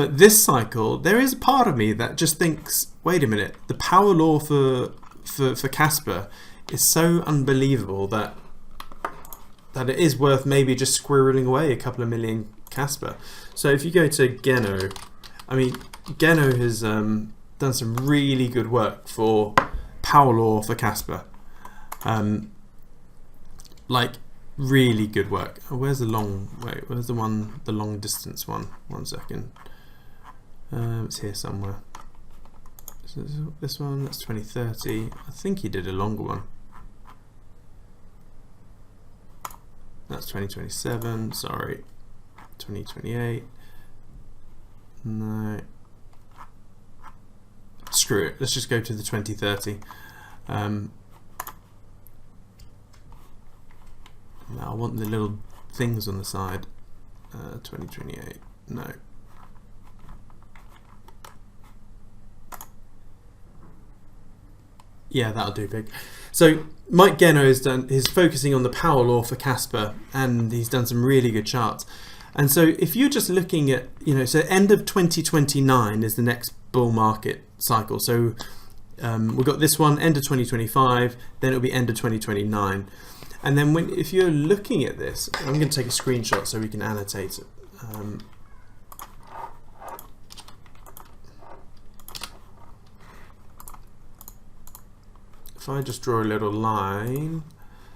But this cycle, there is a part of me that just thinks, wait a minute, the power law for Kaspa is so unbelievable that it is worth maybe just squirreling away a couple of million Kaspa. So if you go to Geno, I mean, Geno has done some really good work for power law for Kaspa. Like really good work. Oh, where's the long, wait, where's the long distance one? 1 second. It's here somewhere. So this one, that's 2030. I think he did a longer one. That's 2027, sorry. 2028. No. Screw it, let's just go to the 2030. No, I want the little things on the side. 2028, no. Yeah, that'll do, big. So Mike Geno is focusing on the power law for Kaspa, and he's done some really good charts. And so if you're just looking at, so end of 2029 is the next bull market cycle. So we've got this one, end of 2025, then it'll be end of 2029. And then if you're looking at this, I'm going to take a screenshot so we can annotate it. If I just draw a little line,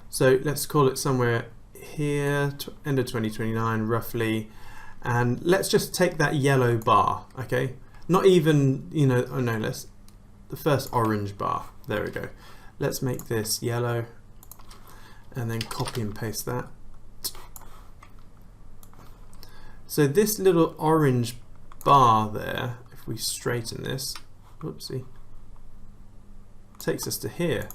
so let's call it somewhere here, end of 2029 roughly, and let's just take that yellow bar, okay? Not even, oh no, the first orange bar, there we go. Let's make this yellow, and then copy and paste that. So this little orange bar there, if we straighten this, whoopsie, takes us to here,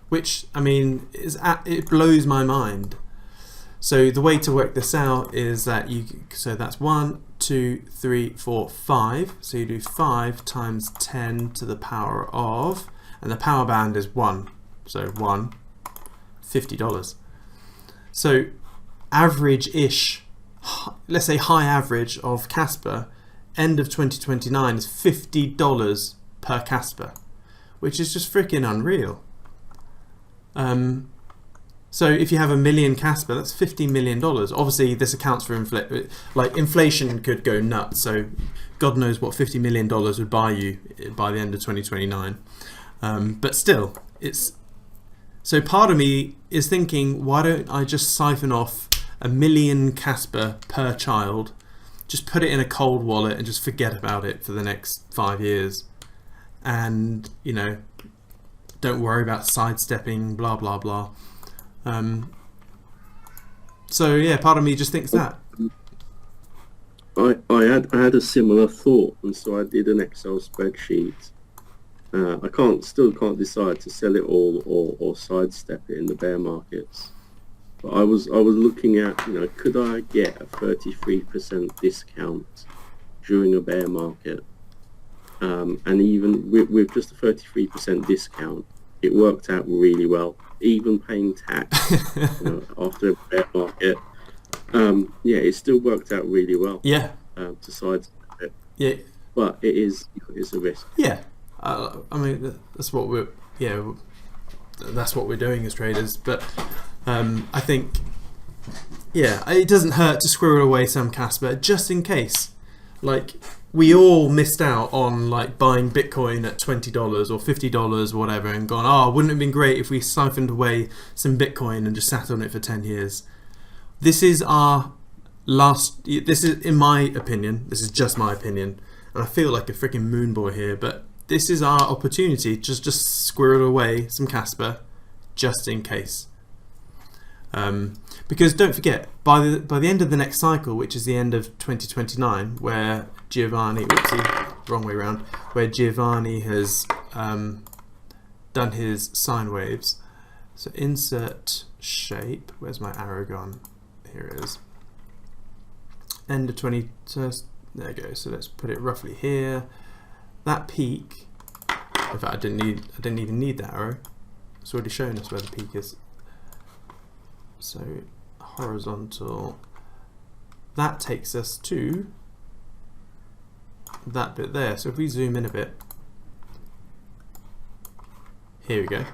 which I mean it blows my mind. So the way to work this out is that so that's 1, 2, 3, 4, 5. So you do 5 times 10 to the power of, and the power band is 1. So 1, $50. So average-ish, let's say high average of Kaspa, end of 2029 is $50 per Kaspa, which is just freaking unreal. So if you have 1 million Kaspa, that's $50 million. Obviously, this accounts for inflation could go nuts. So God knows what $50 million would buy you by the end of 2029. But still, so part of me is thinking, why don't I just siphon off 1 million Kaspa per child, just put it in a cold wallet and just forget about it for the next 5 years, and don't worry about sidestepping, blah blah blah. So yeah, part of me just thinks that. I had a similar thought, and so I did an Excel spreadsheet. I still can't decide to sell it all or sidestep it in the bear markets. But I was looking at, could I get a 33% discount during a bear market? And even with just a 33% discount, it worked out really well. Even paying tax after a bear market, it still worked out really well. Yeah. To sidestep it. Yeah. But it's a risk. Yeah. I mean, that's what we're doing as traders. But I think, it doesn't hurt to squirrel away some Kaspa just in case. Like, we all missed out on buying Bitcoin at $20 or $50 or whatever, and gone, wouldn't it have been great if we siphoned away some Bitcoin and just sat on it for 10 years. This is in my opinion, this is just my opinion, and I feel like a freaking moon boy here, but this is our opportunity to just squirrel away some Kaspa just in case. Because don't forget, by the end of the next cycle, which is the end of 2029, where Giovanni, wrong way around, where Giovanni has done his sine waves. So insert shape. Where's my arrow gone? Here it is. End of 20. There we go. So let's put it roughly here. That peak. In fact, I didn't even need that arrow. It's already shown us where the peak is. So horizontal, that takes us to that bit there. So if we zoom in a bit, here we go.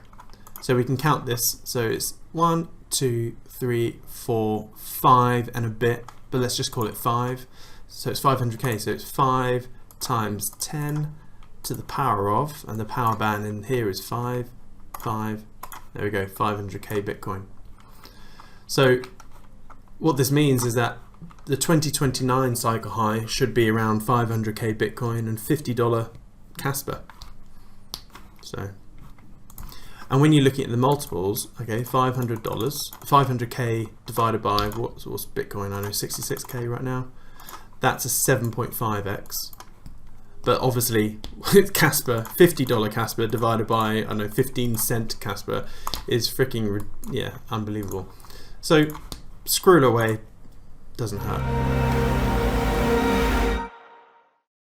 So we can count this. So it's 1, 2, 3, 4, 5 and a bit, but let's just call it 5. So it's 500k. So it's 5 times 10 to the power of, and the power band in here is 5, 5. There we go, 500k Bitcoin. So what this means is that the 2029 cycle high should be around 500k Bitcoin and $50 Kaspa. So, and when you're looking at the multiples, okay, $500, 500k divided by what's Bitcoin? I know 66k right now. That's a 7.5x. But obviously, with Kaspa, $50 Kaspa divided by, I don't know, 15-cent Kaspa is freaking, yeah, unbelievable. So, squirrel away doesn't hurt.